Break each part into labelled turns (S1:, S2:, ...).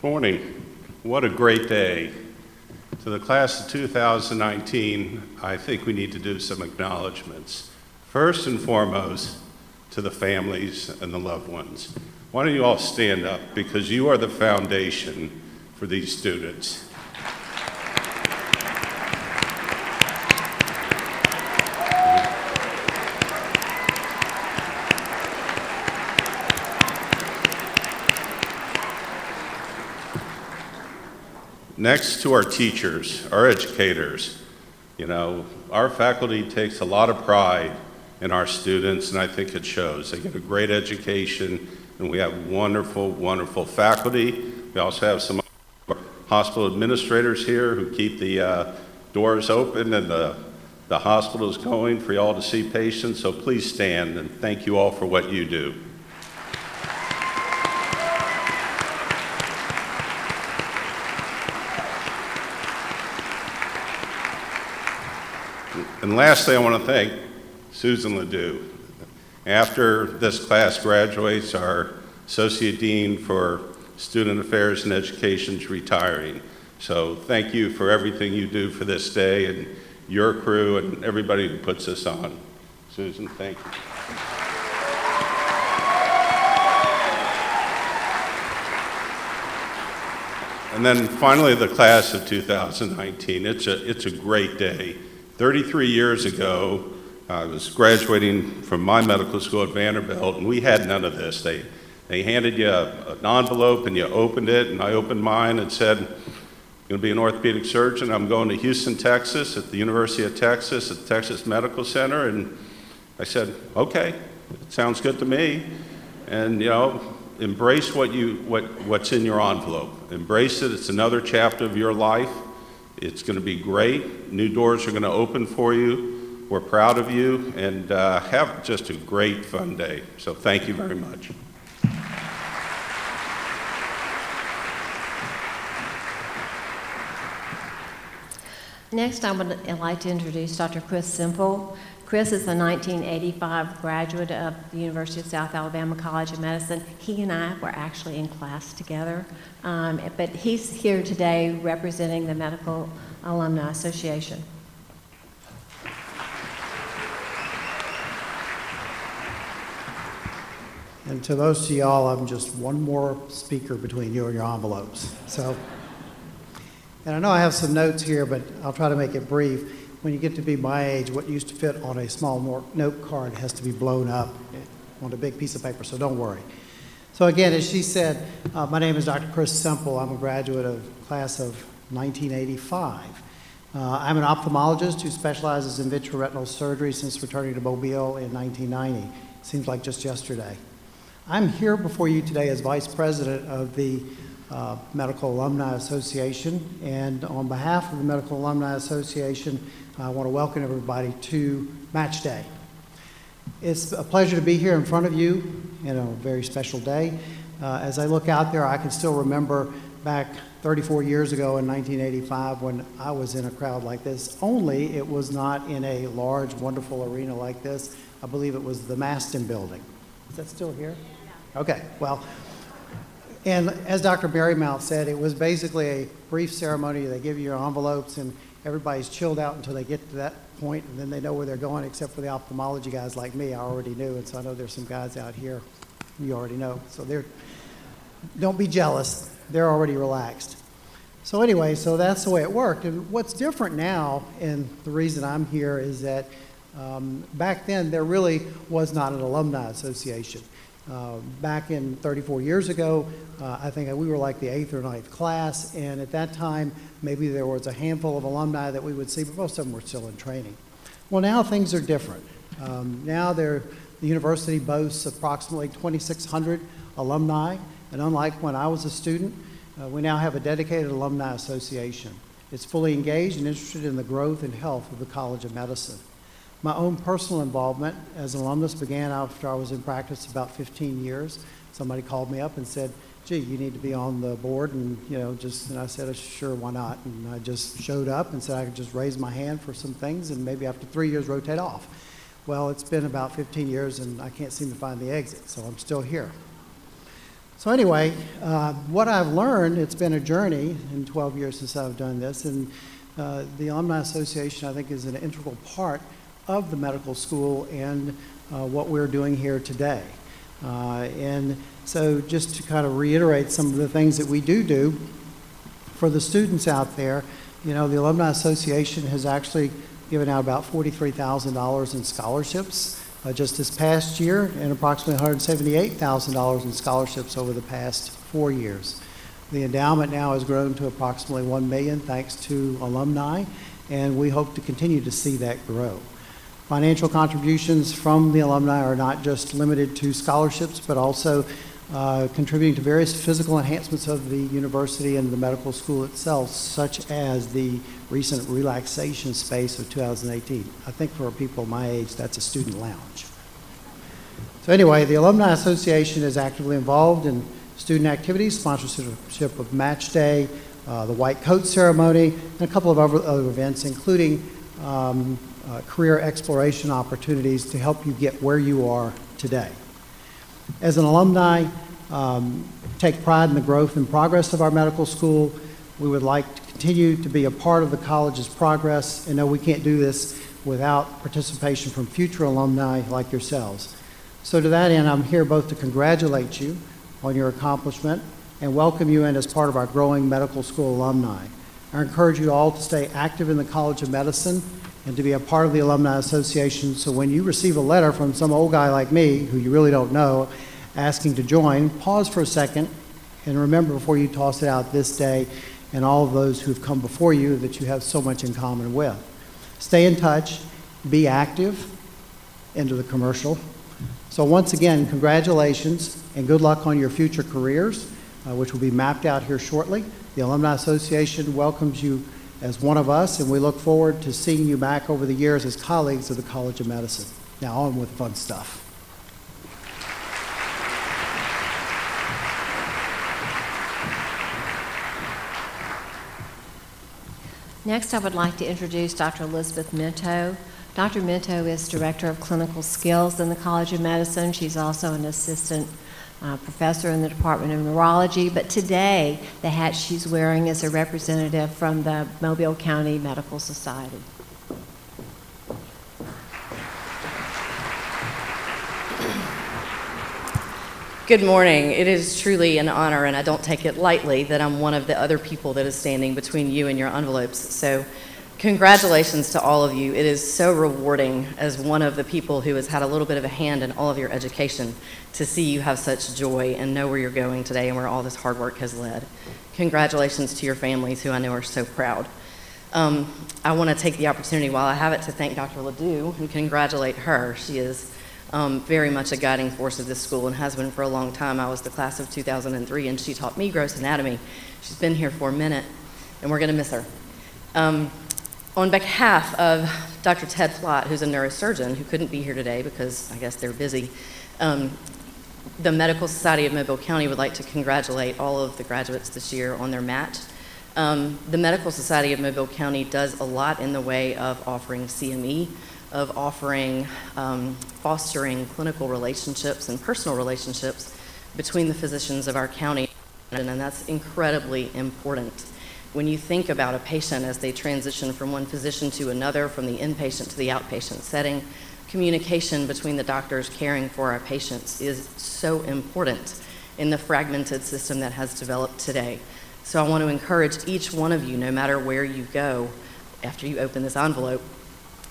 S1: Morning. What a great day. To the class of 2019, I think we need to do some acknowledgments. First and foremost, to the families and the loved ones. Why don't you all stand up, because you are the foundation for these students. Next to our teachers, our educators, you know, our faculty takes a lot of pride in our students, and I think it shows. They get a great education, and we have wonderful, wonderful faculty. We also have some hospital administrators here who keep the doors open and the hospitals going for you all to see patients, so please stand, and thank you all for what you do. And lastly, I want to thank Susan Ledoux. After this class graduates, our Associate Dean for Student Affairs and Education is retiring. So thank you for everything you do for this day and your crew and everybody who puts this on. Susan, thank you. And then finally, the class of 2019. It's a great day. 33 years ago, I was graduating from my medical school at Vanderbilt, and we had none of this. They handed you an envelope, and you opened it, and I opened mine and said, I'm going to be an orthopedic surgeon. I'm going to Houston, Texas, at the University of Texas, at the Texas Medical Center, and I said, okay, it sounds good to me. And, you know, embrace what's in your envelope. Embrace it. It's another chapter of your life. It's going to be great. New doors are going to open for you. We're proud of you, and have just a great, fun day. So thank you very much.
S2: Next, I would like to introduce Dr. Chris Semple. Chris is a 1985 graduate of the University of South Alabama College of Medicine. He and I were actually in class together, but he's here today representing the Medical Alumni Association.
S3: And to most of y'all, I'm just one more speaker between you and your envelopes. So, and I know I have some notes here, but I'll try to make it brief. When you get to be my age, what used to fit on a small note card has to be blown up on a big piece of paper, so don't worry. So again, as she said, my name is Dr. Chris Semple. I'm a graduate of class of 1985. I'm an ophthalmologist who specializes in vitreoretinal surgery since returning to Mobile in 1990. Seems like just yesterday. I'm here before you today as Vice President of the Medical Alumni Association, and on behalf of the Medical Alumni Association, I want to welcome everybody to Match Day. It's a pleasure to be here in front of you in a very special day. As I look out there, I can still remember back 34 years ago in 1985 when I was in a crowd like this, only it was not in a large, wonderful arena like this. I believe it was the Maston Building. Is that still here? Okay, well, and as Dr. Barrymouth said, it was basically a brief ceremony. They give you your envelopes and everybody's chilled out until they get to that point, and then they know where they're going, except for the ophthalmology guys like me. I already knew, and so I know there's some guys out here you already know. So don't be jealous. They're already relaxed. So anyway, so that's the way it worked. And what's different now, and the reason I'm here, is that back then there really was not an alumni association. Back in 34 years ago, I think we were like the 8th or 9th class, and at that time, maybe there was a handful of alumni that we would see, but most of them were still in training. Well, now things are different. Now the university boasts approximately 2,600 alumni, and unlike when I was a student, we now have a dedicated alumni association. It's fully engaged and interested in the growth and health of the College of Medicine. My own personal involvement as an alumnus began after I was in practice about 15 years. Somebody called me up and said, gee, you need to be on the board, and and I said, sure, why not? And I just showed up and said I could just raise my hand for some things and maybe after 3 years rotate off. Well, it's been about 15 years and I can't seem to find the exit, so I'm still here. So anyway, what I've learned, it's been a journey in 12 years since I've done this, and the Alumni Association, I think, is an integral part of the medical school and what we're doing here today. And so just to kind of reiterate some of the things that we do for the students out there, you know, the Alumni Association has actually given out about $43,000 in scholarships just this past year, and approximately $178,000 in scholarships over the past 4 years. The endowment now has grown to approximately $1 million thanks to alumni, and we hope to continue to see that grow. Financial contributions from the alumni are not just limited to scholarships, but also contributing to various physical enhancements of the university and the medical school itself, such as the recent relaxation space of 2018. I think for people my age, that's a student lounge. So anyway, the Alumni Association is actively involved in student activities, sponsorship of Match Day, the White Coat Ceremony, and a couple of other events, including career exploration opportunities to help you get where you are today. As an alumni, take pride in the growth and progress of our medical school. We would like to continue to be a part of the college's progress, and know we can't do this without participation from future alumni like yourselves. So to that end, I'm here both to congratulate you on your accomplishment and welcome you in as part of our growing medical school alumni. I encourage you all to stay active in the College of Medicine and to be a part of the Alumni Association, so when you receive a letter from some old guy like me, who you really don't know, asking to join, pause for a second and remember before you toss it out this day and all of those who've come before you that you have so much in common with. Stay in touch, be active, into the commercial. So once again, congratulations and good luck on your future careers, which will be mapped out here shortly. The Alumni Association welcomes you as one of us, and we look forward to seeing you back over the years as colleagues of the College of Medicine. Now on with the fun stuff.
S2: Next, I would like to introduce Dr. Elizabeth Minto. Dr. Minto is Director of Clinical Skills in the College of Medicine. She's also an assistant professor in the Department of Neurology, but today the hat she's wearing is a representative from the Mobile County Medical Society.
S4: Good morning. It is truly an honor, and I don't take it lightly, that I'm one of the other people that is standing between you and your envelopes. So congratulations to all of you. It is so rewarding as one of the people who has had a little bit of a hand in all of your education to see you have such joy and know where you're going today and where all this hard work has led. Congratulations to your families, who I know are so proud. I want to take the opportunity while I have it to thank Dr. Ledoux and congratulate her. She is very much a guiding force of this school and has been for a long time. I was the class of 2003, and she taught me gross anatomy. She's been here for a minute, and we're going to miss her. On behalf of Dr. Ted Flott, who's a neurosurgeon who couldn't be here today because I guess they're busy, the Medical Society of Mobile County would like to congratulate all of the graduates this year on their match. The Medical Society of Mobile County does a lot in the way of offering CME, of offering, fostering clinical relationships and personal relationships between the physicians of our county, and that's incredibly important. When you think about a patient as they transition from one physician to another, from the inpatient to the outpatient setting, communication between the doctors caring for our patients is so important in the fragmented system that has developed today. So I want to encourage each one of you, no matter where you go after you open this envelope,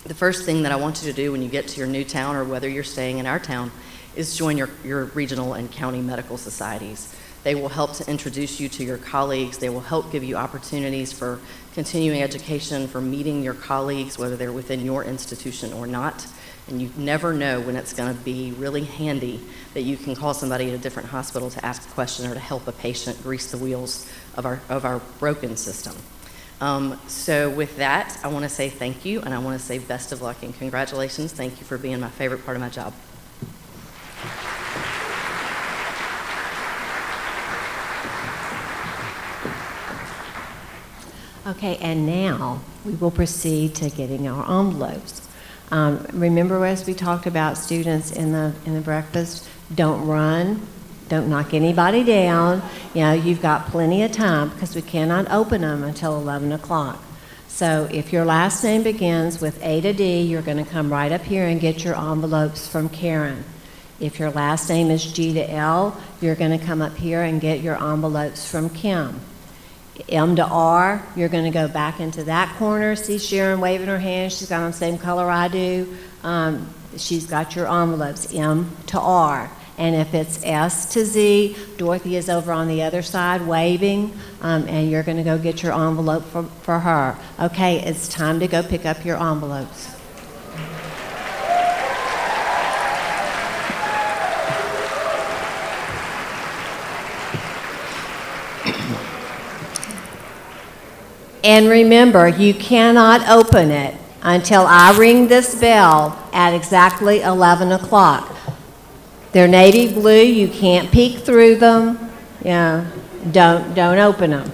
S4: the first thing that I want you to do when you get to your new town, or whether you're staying in our town, is join your regional and county medical societies. They will help to introduce you to your colleagues. They will help give you opportunities for continuing education, for meeting your colleagues, whether they're within your institution or not. And you never know when it's going to be really handy that you can call somebody at a different hospital to ask a question or to help a patient grease the wheels of our broken system. So with that, I want to say thank you, and I want to say best of luck and congratulations. Thank you for being my favorite part of my job.
S2: Okay, and now we will proceed to getting our envelopes. Remember, as we talked about students in the breakfast, don't run, Don't knock anybody down. You know, you've got plenty of time because we cannot open them until 11 o'clock. So if your last name begins with A to D, you're going to come right up here and get your envelopes from Karen. If your last name is G to L, you're going to come up here and get your envelopes from Kim. M to R, you're going to go back into that corner. See Sharon waving her hand. She's got on the same color I do. She's got your envelopes, M to R. And if it's S to Z, Dorothy is over on the other side waving, and you're going to go get your envelope for her. Okay, it's time to go pick up your envelopes. And remember, you cannot open it until I ring this bell at exactly 11 o'clock. They're navy blue. You can't peek through them. Yeah, don't open them.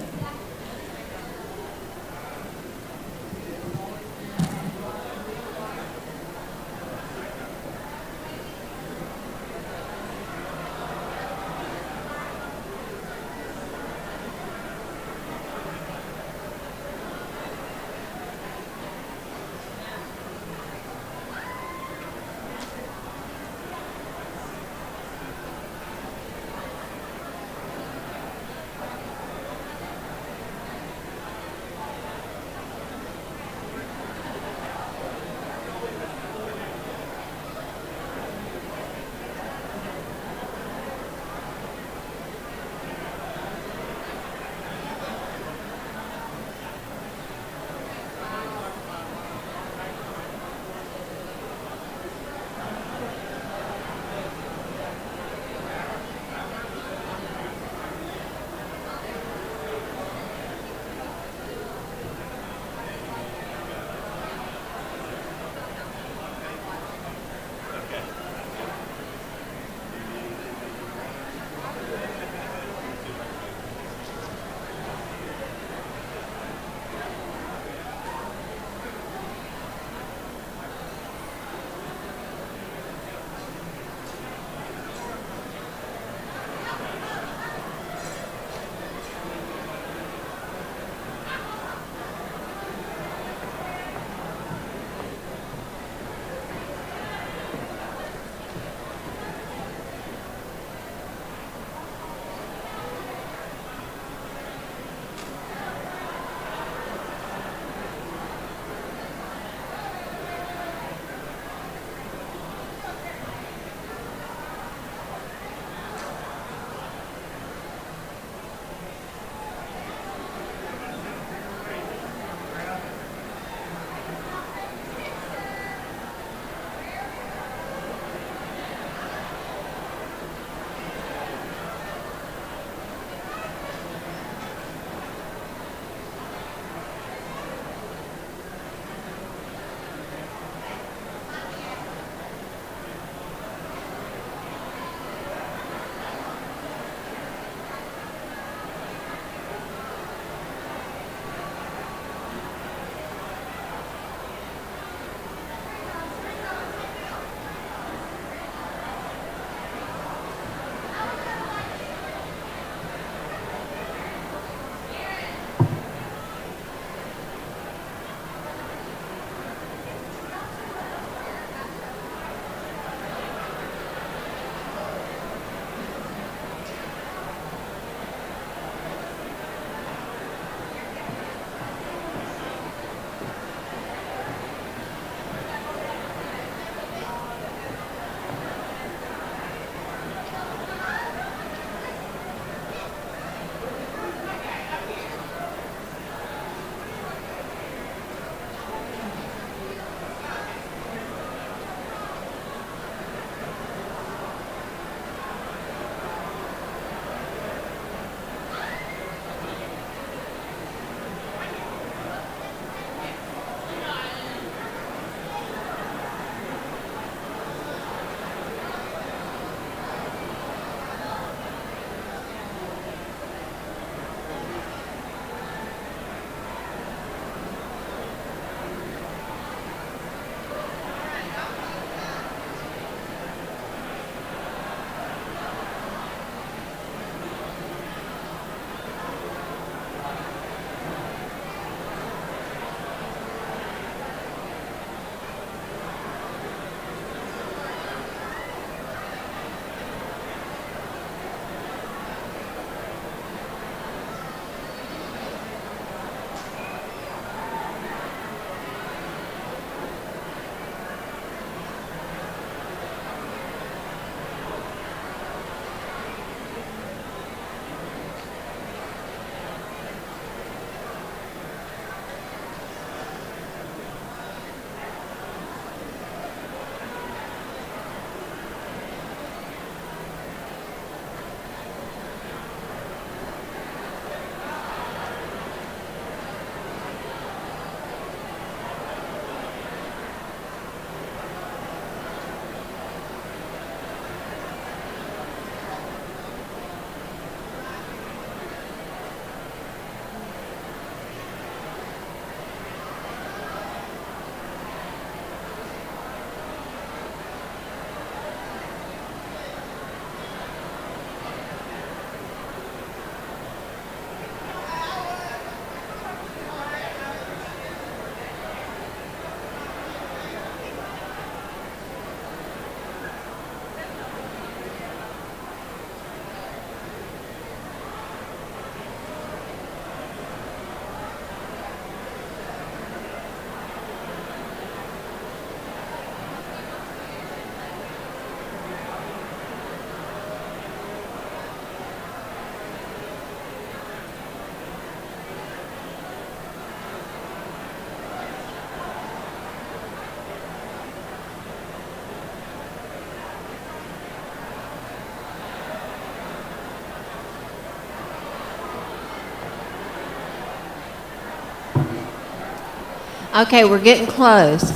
S2: Okay, we're getting close.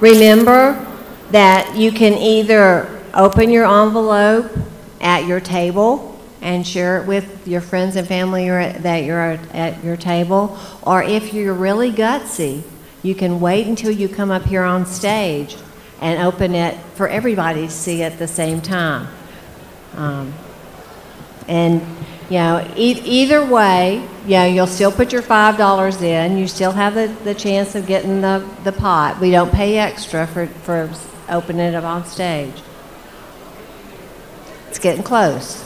S2: Remember that you can either open your envelope at your table and share it with your friends and family that you're at your table, or if you're really gutsy, you can wait until you come up here on stage and open it for everybody to see at the same time. And you know, either way, you know, you'll still put your $5 in. You still have the chance of getting the pot. We don't pay extra for opening it up on stage. It's getting close.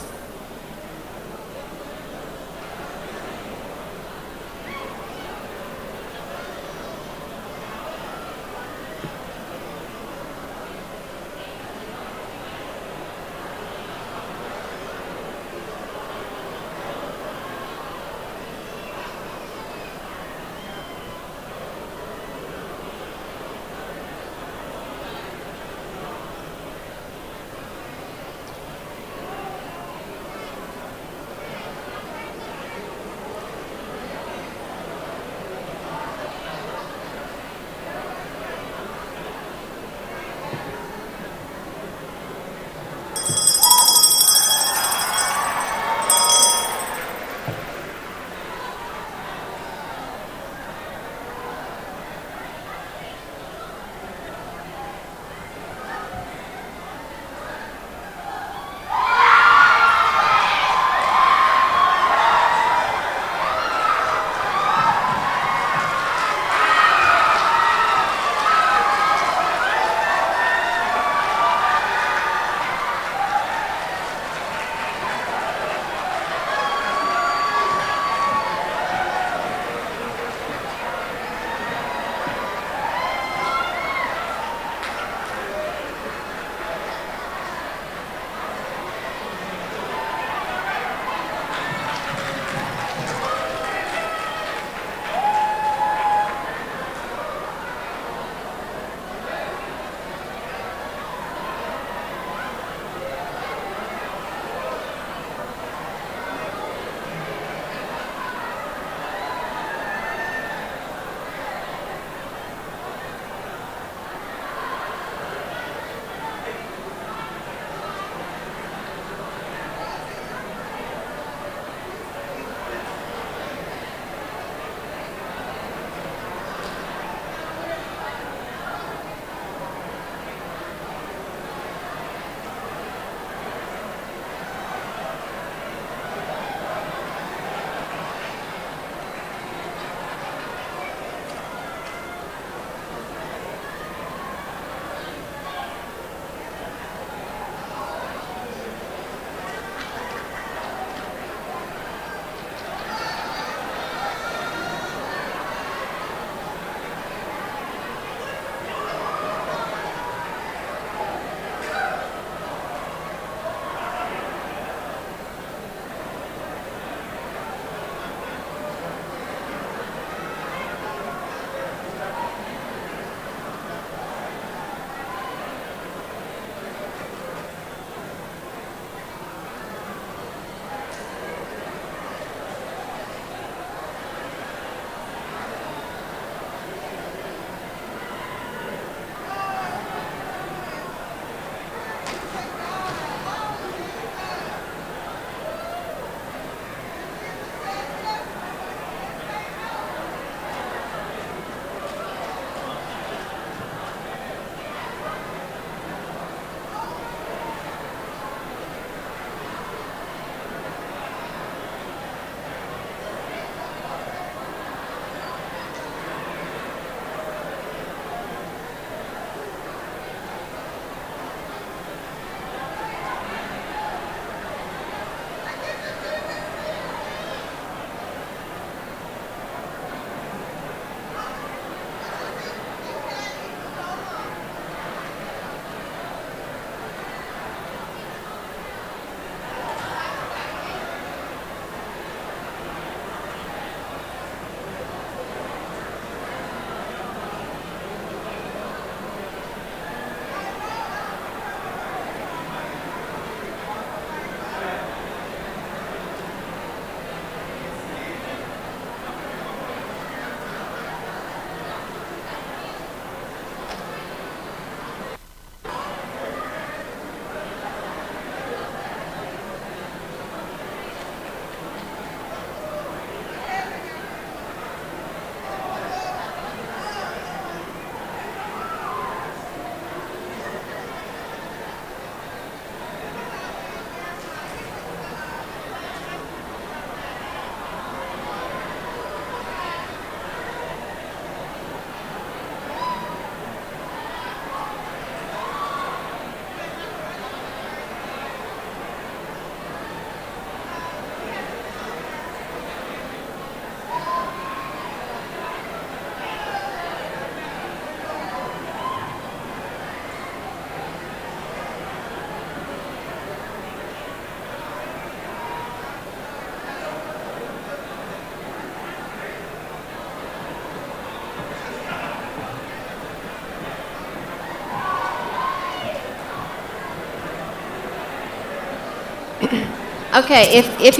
S2: Okay, if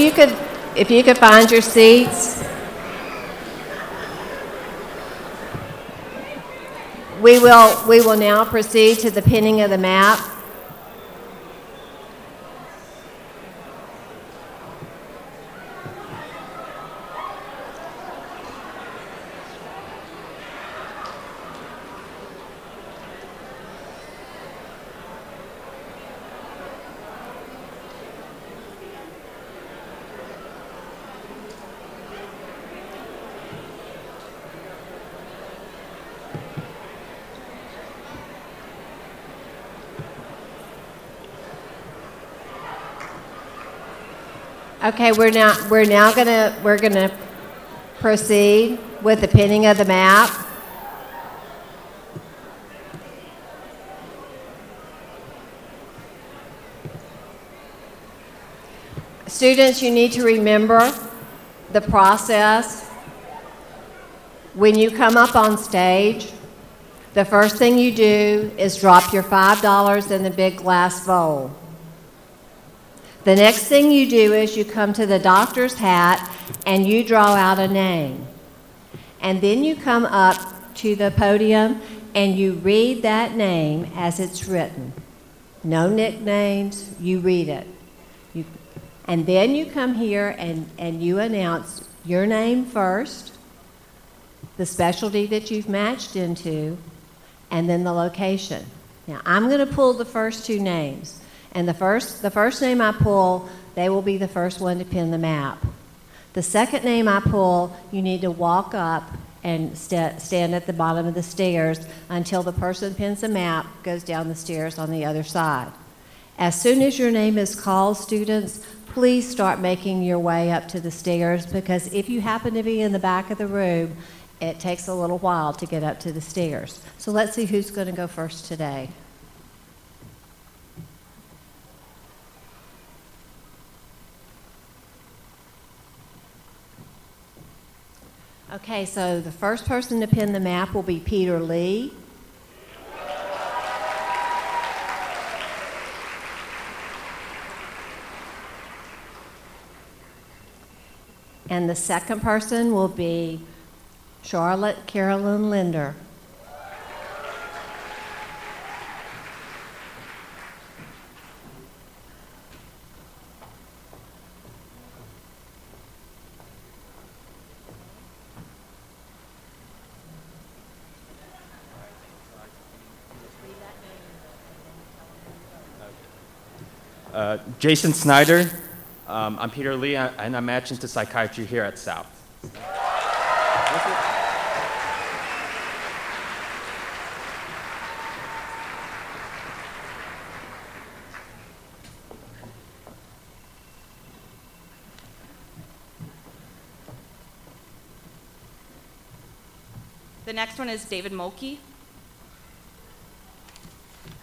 S2: you could find your seats. We will now proceed to the pinning of the map. Okay, we're gonna proceed with the pinning of the map. Students, you need to remember the process. When you come up on stage, the first thing you do is drop your $5 in the big glass bowl. The next thing you do is you come to the doctor's hat and you draw out a name. And then you come up to the podium and you read that name as it's written. No nicknames, you read it. And then you come here and you announce your name first, the specialty that you've matched into, and then the location. Now, I'm going to pull the first two names. And the first name I pull, they will be the first one to pin the map. The second name I pull, you need to walk up and stand at the bottom of the stairs until the person who pins the map goes down the stairs on the other side. As soon as your name is called, students, please start making your way up to the stairs, because if you happen to be in the back of the room, it takes a little while to get up to the stairs. So let's see who's going to go first today. Okay, so the first person to pin the map will be Peter Lee. And the second person will be Charlotte Carolyn Linder.
S5: Jason Snyder. I'm Peter Lee, and I'm matching to psychiatry here at South.
S6: The next one is David Mulkey.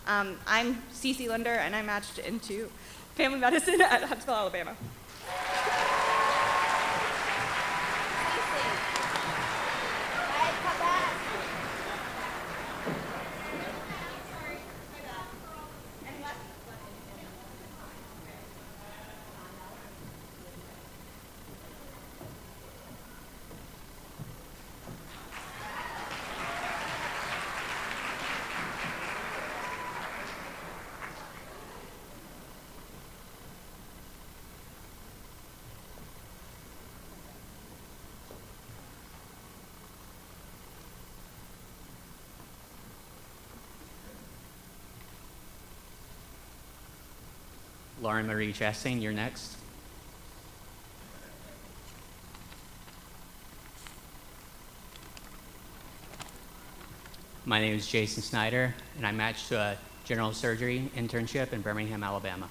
S6: I'm Cece Linder, and I matched into family medicine at Huntsville, Alabama.
S7: Lauren Marie Chastain, you're next. My name is Jason Snyder, and I matched to a general surgery internship in Birmingham, Alabama.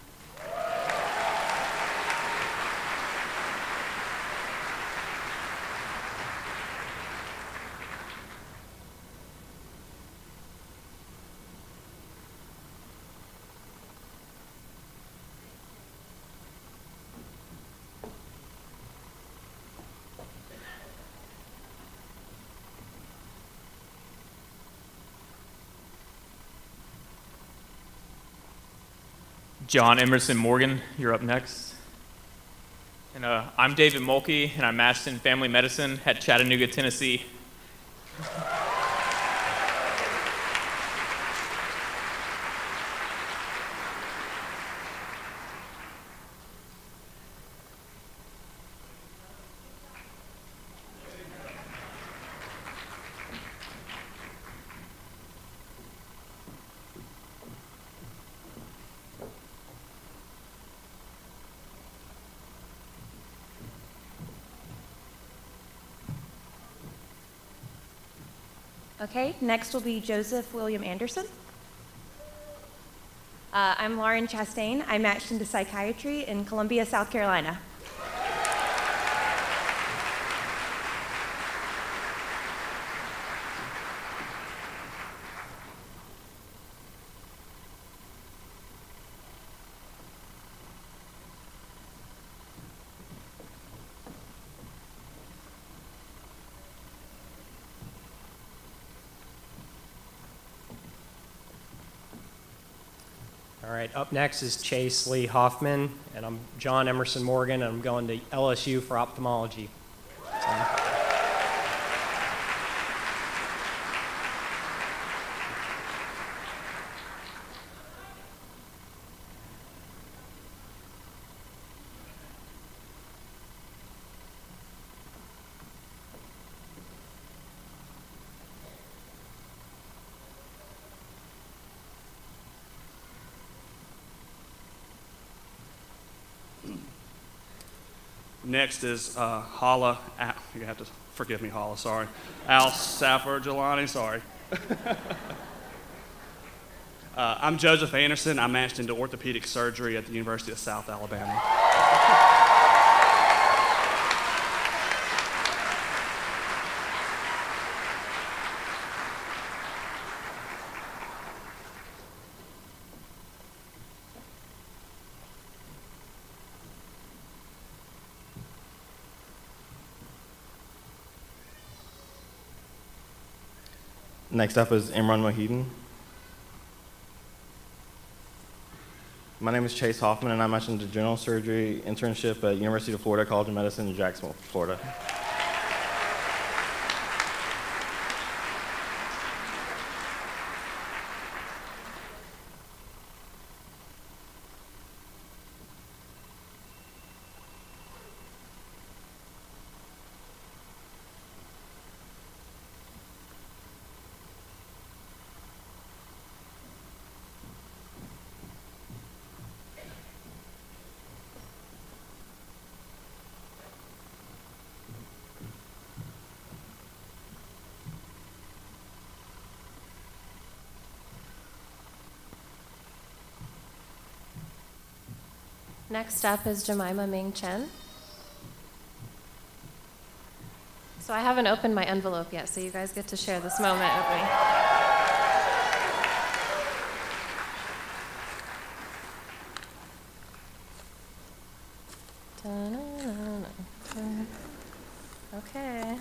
S8: John Emerson Morgan, you're up next. And I'm David Mulkey, and I matched in family medicine at Chattanooga, Tennessee.
S6: Okay, next will be Joseph William Anderson. I'm Lauren Chastain. I matched into psychiatry in Columbia, South Carolina.
S9: All right, up next is Chase Lee Hoffman, and I'm John Emerson Morgan, and I'm going to LSU for ophthalmology.
S10: Next is Hala, you have to forgive me, Hala, sorry. Al Safford Jelani, sorry. I'm Joseph Anderson. I matched into orthopedic surgery at the University of South Alabama.
S11: Next up is Imran Mohidin. My name is Chase Hoffman, and I'm matched into general surgery internship at University of Florida College of Medicine in Jacksonville, Florida.
S12: Next up is Jemima Ming Chen. So I haven't opened my envelope yet, so you guys get to share this moment with me. Okay.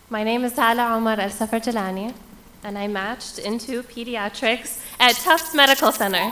S12: My name is Tala Omar Al-Safar Jalani, and I matched into pediatrics at Tufts Medical Center.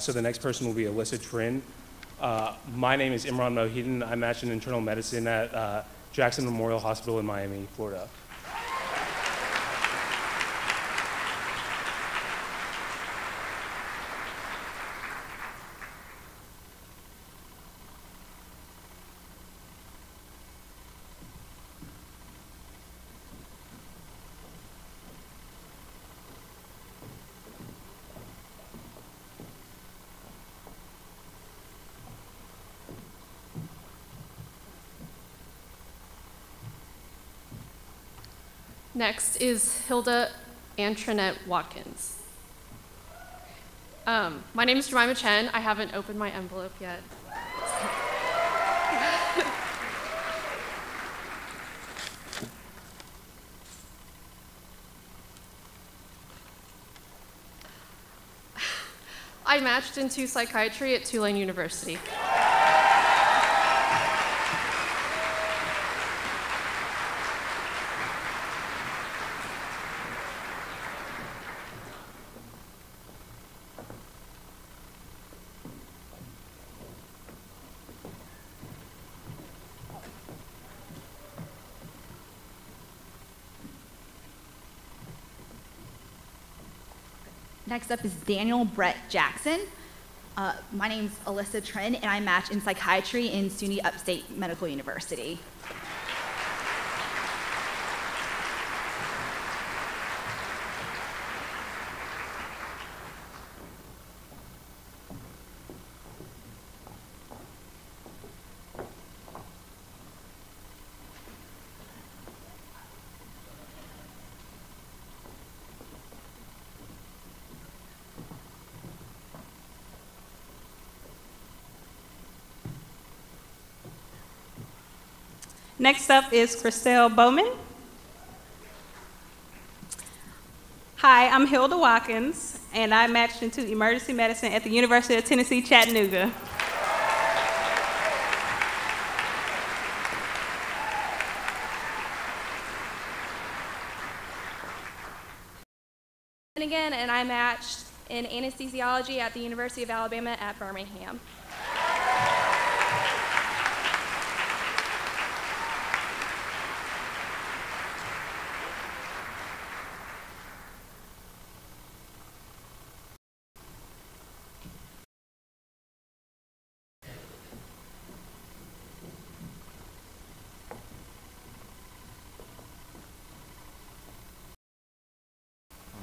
S13: So the next person will be Alyssa Trin. My name is Imran Mohidin. I matched in internal medicine at Jackson Memorial Hospital in Miami, Florida.
S12: Next is Hilda Antronette Watkins. My name is Jemima Chen. I haven't opened my envelope yet. I matched into psychiatry at Tulane University.
S6: Next up is Daniel Brett Jackson. My name's Alyssa Trin, and I match in psychiatry in SUNY Upstate Medical University.
S14: Next up is Christelle Bowman. Hi, I'm Hilda Watkins, and I matched into emergency medicine at the University of Tennessee, Chattanooga.
S15: And I matched in anesthesiology at the University of Alabama at Birmingham.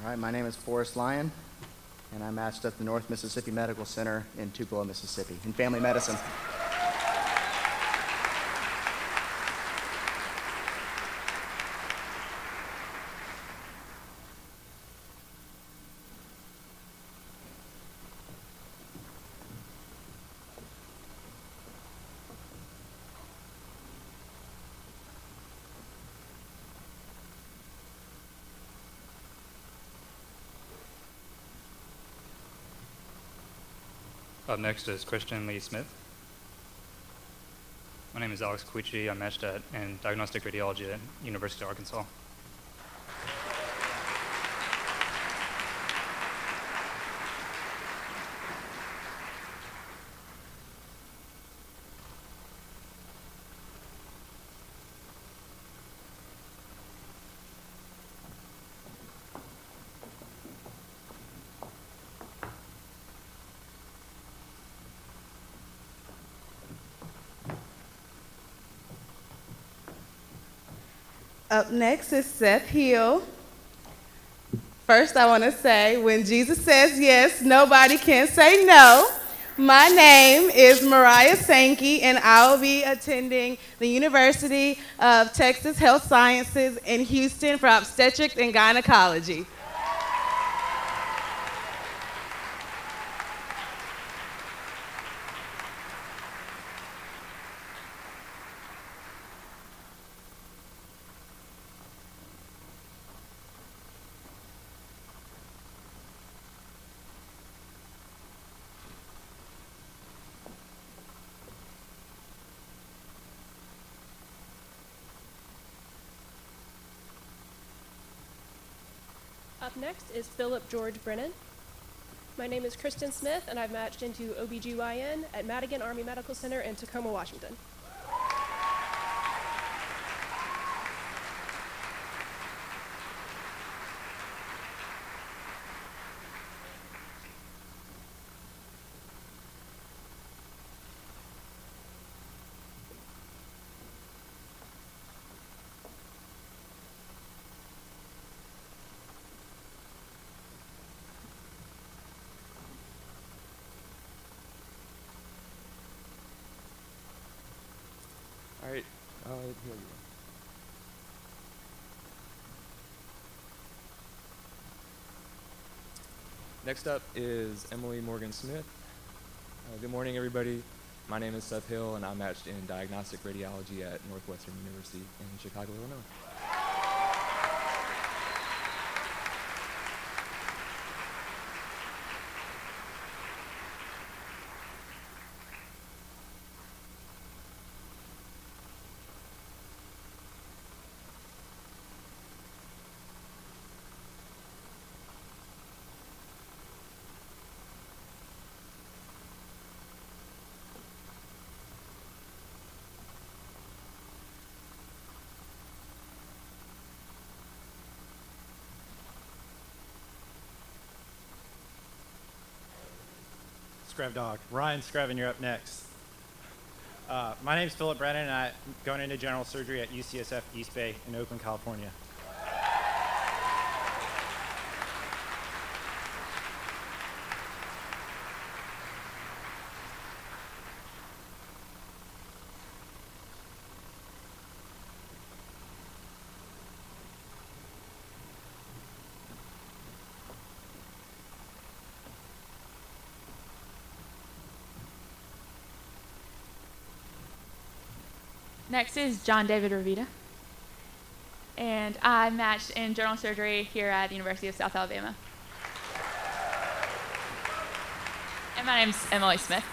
S16: All right, my name is Forrest Lyon, and I matched at the North Mississippi Medical Center in Tupelo, Mississippi, in family medicine.
S17: Up next is Christian Lee Smith. My name is Alex Quichi. I matched in diagnostic radiology at University of Arkansas.
S18: Up next is Seth Hill. First, I want to say, when Jesus says yes, nobody can say no. My name is Mariah Sankey, and I'll be attending the University of Texas Health Sciences in Houston for obstetrics and gynecology.
S12: Up next is Philip George Brennan. My name is Kristen Smith, and I've matched into OBGYN at Madigan Army Medical Center in Tacoma, Washington.
S5: All right, here we
S19: Next up is Emily Morgan Smith. Good morning, everybody. My name is Seth Hill, and I'm matched in diagnostic radiology at Northwestern University in Chicago, Illinois.
S20: Screv Dog. Ryan Screven, you're up next. My name's Philip Brennan, and I'm going into general surgery at UCSF East Bay in Oakland, California.
S21: Next is John David Ravita, and I matched in general surgery here at the University of South Alabama. And my name's Emily Smith.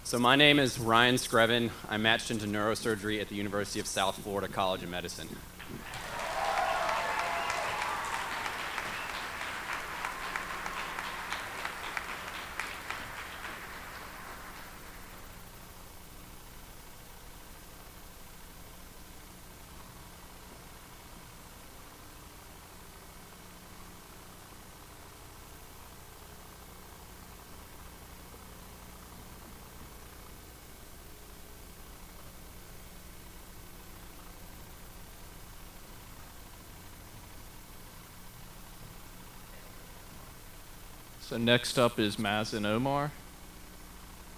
S22: So my name is Ryan Screven. I'm matched into neurosurgery at the University of South Florida College of Medicine.
S23: So next up is Mazen Omar.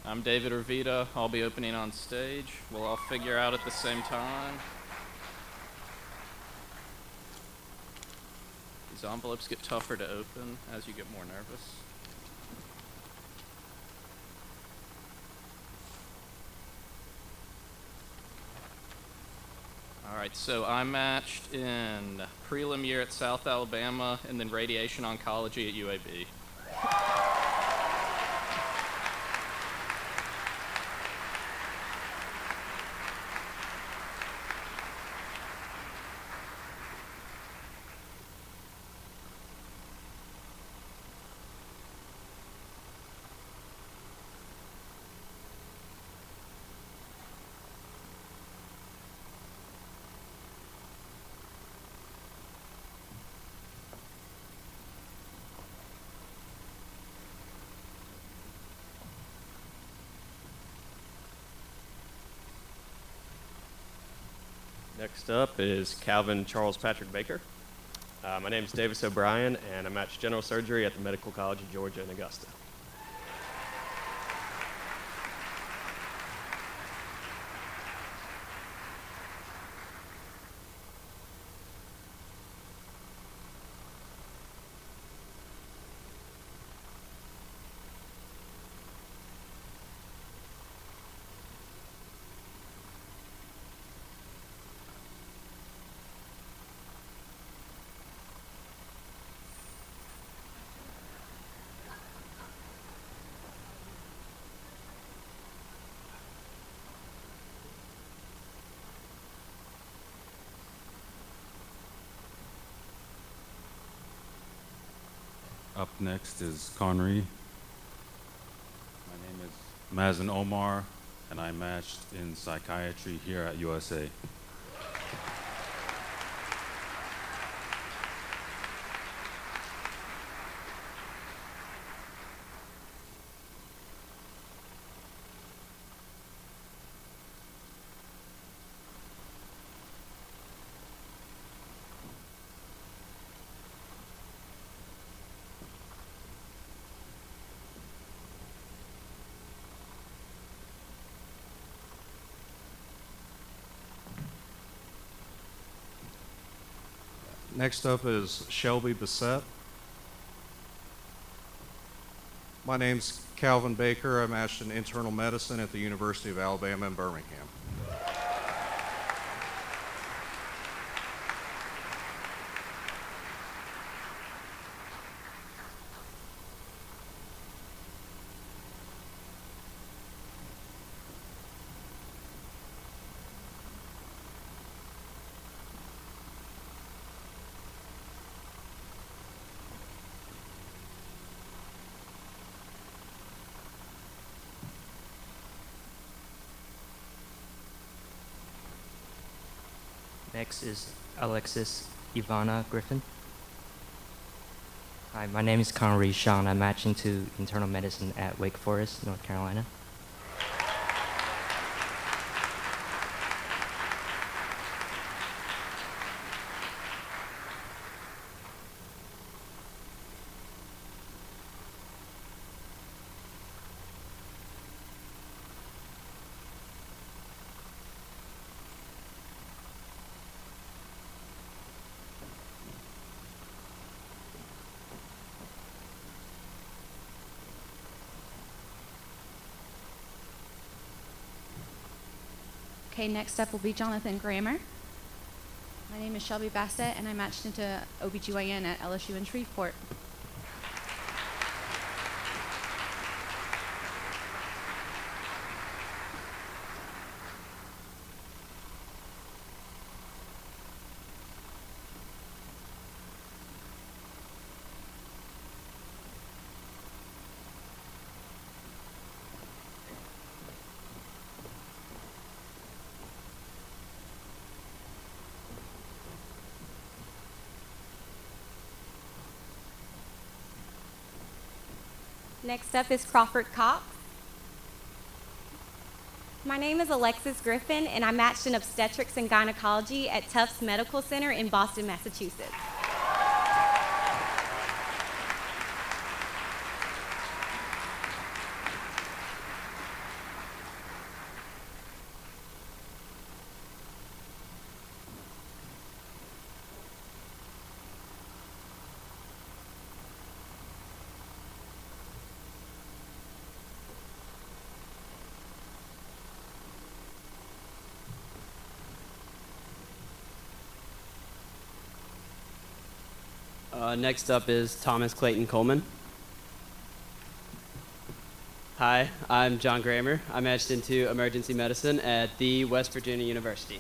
S23: I'm David Ravita. I'll be opening on stage. We'll all figure out at the same time. These envelopes get tougher to open as you get more nervous. All right, so I matched in prelim year at South Alabama and then radiation oncology at UAB.
S24: Next up is Calvin Charles Patrick Baker. My name is Davis O'Brien, and I match general surgery at the Medical College of Georgia in Augusta.
S25: Up next is Connery. My name is Mazen Omar, and I matched in psychiatry here at USA.
S10: Next up is Shelby Bissett. My name's Calvin Baker. I matched in internal medicine at the University of Alabama in Birmingham.
S1: Next is Alexis Ivana Griffin. Hi, my name is Connery Sean. I match into internal medicine at Wake Forest, North Carolina.
S2: Okay, next up will be Jonathan Grammer. My name is Shelby Bassett, and I matched into OBGYN at LSU in Shreveport.
S3: Next up is Crawford Cox. My name is Alexis Griffin, and I matched in obstetrics and gynecology at Tufts Medical Center in Boston, Massachusetts.
S22: Next up is Thomas Clayton Coleman. Hi, I'm John Grammer. I matched into emergency medicine at the West Virginia University.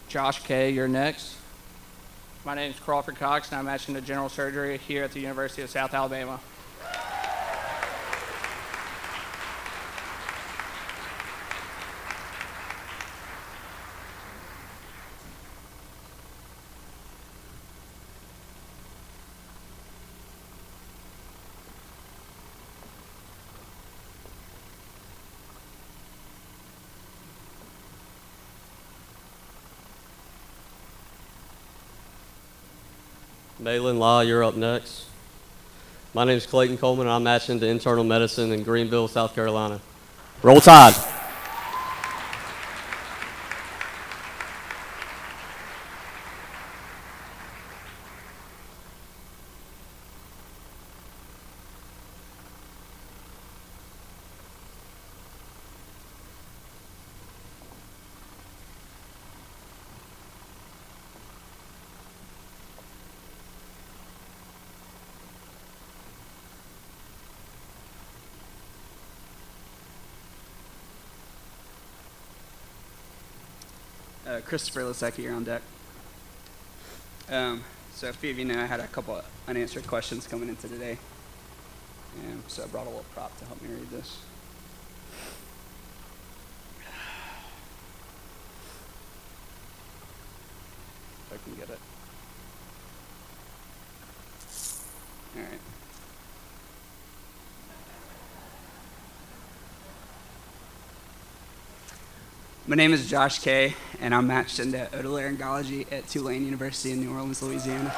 S4: Josh Kay, you're next. My name is Crawford Cox, and I'm matching to general surgery here at the University of South Alabama.
S22: Malin Law, you're up next. My name is Clayton Coleman, and I'm matched into internal medicine in Greenville, South Carolina. Roll Tide.
S7: Christopher Lasecki here on deck. So a few of you know I had a couple of unanswered questions coming into today. So I brought a little prop to help me read this. If I can get it. My name is Josh Kay, and I'm matched into otolaryngology at Tulane University in New Orleans, Louisiana.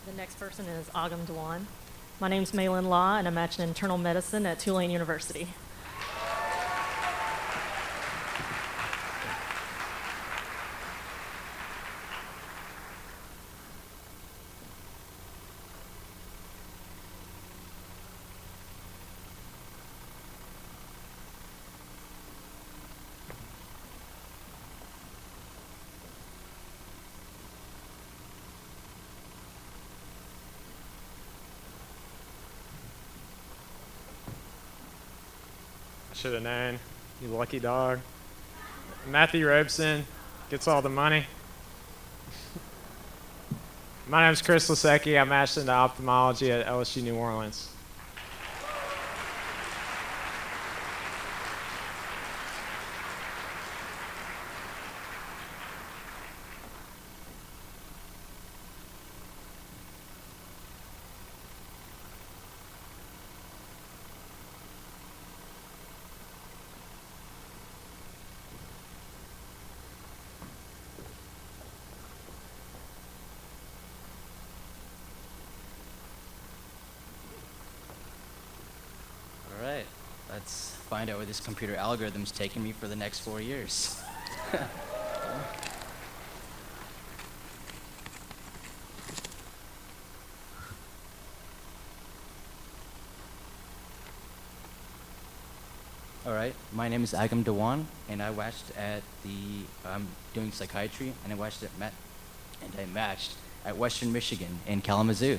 S6: The next person is Agam Dewan. My name's Malin Law, and I'm matched in internal medicine at Tulane University.
S20: Should have known. You lucky dog. Matthew Robeson gets all the money. My name's Chris Lasecki. I'm matched into ophthalmology at LSU New Orleans.
S8: All right, let's find out where this computer algorithm's taking me for the next 4 years. All right, my name is Agam Dewan, and I matched at I'm doing psychiatry, and I matched at Western Michigan in Kalamazoo.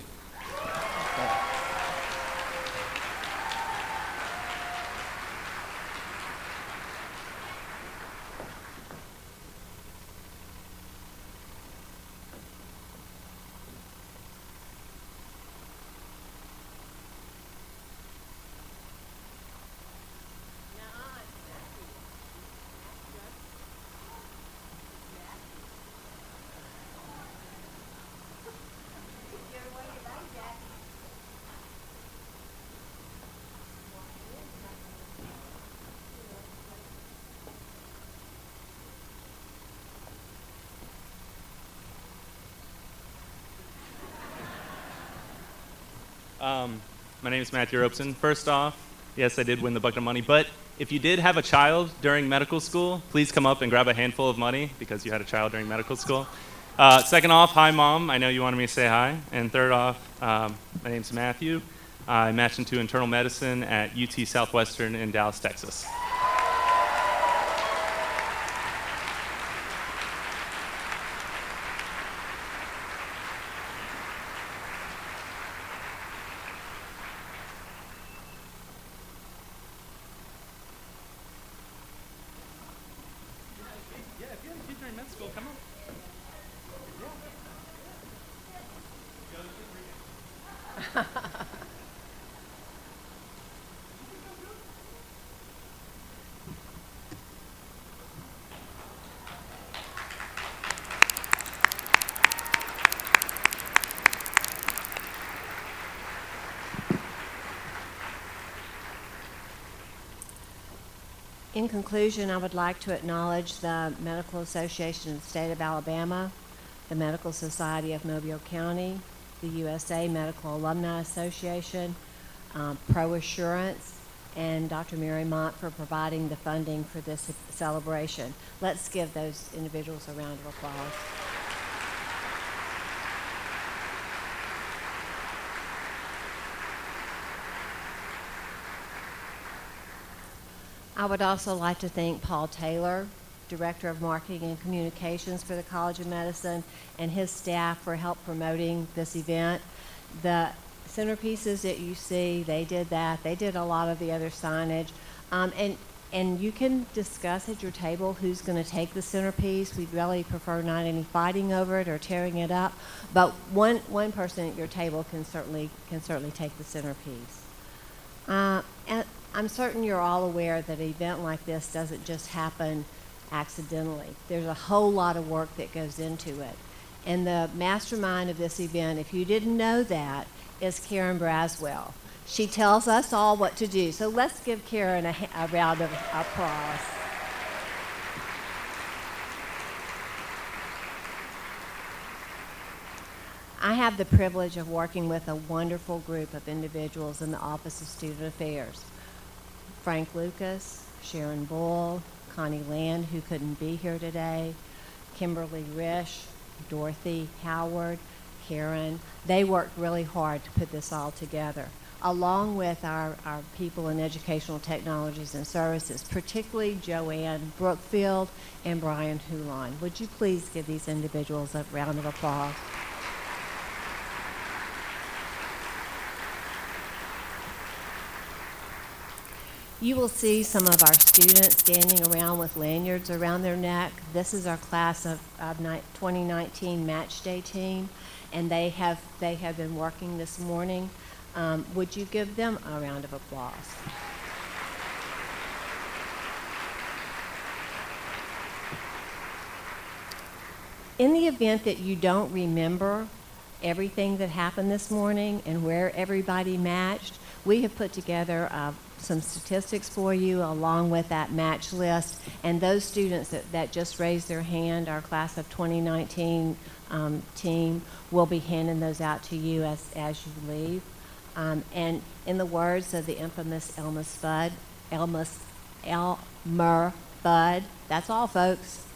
S10: My name is Matthew Robeson. First off, yes, I did win the bucket of money, but if you did have a child during medical school, please come up and grab a handful of money because you had a child during medical school. Second off, hi, Mom. I know you wanted me to say hi. And third off, my name's Matthew. I matched into internal medicine at UT Southwestern in Dallas, Texas.
S9: In conclusion, I would like to acknowledge the Medical Association of the State of Alabama, the Medical Society of Mobile County, the USA Medical Alumni Association, Pro Assurance, and Dr. Mary Mont for providing the funding for this celebration. Let's give those individuals a round of applause. I would also like to thank Paul Taylor, Director of Marketing and Communications for the College of Medicine, and his staff for help promoting this event. The centerpieces that you see, they did that. They did a lot of the other signage. And And you can discuss at your table who's going to take the centerpiece. We'd really prefer not any fighting over it or tearing it up, but one person at your table can certainly take the centerpiece. And I'm certain you're all aware that an event like this doesn't just happen accidentally. There's a whole lot of work that goes into it. And the mastermind of this event, if you didn't know that, is Karen Braswell. She tells us all what to do. So let's give Karen a round of applause. I have the privilege of working with a wonderful group of individuals in the Office of Student Affairs. Frank Lucas, Sharon Bull, Connie Land, who couldn't be here today, Kimberly Risch, Dorothy Howard, Karen. They worked really hard to put this all together, along with our people in educational technologies and services, particularly Joanne Brookfield and Brian Hulon. Would you please give these individuals a round of applause? You will see some of our students standing around with lanyards around their neck. This is our class of 2019 match day team, and they have been working this morning. Would you give them a round of applause? In the event that you don't remember everything that happened this morning and where everybody matched, we have put together some statistics for you along with that match list, and those students that just raised their hand, our class of 2019 team, will be handing those out to you as you leave. And in the words of the infamous Elmer Fudd, that's all, folks.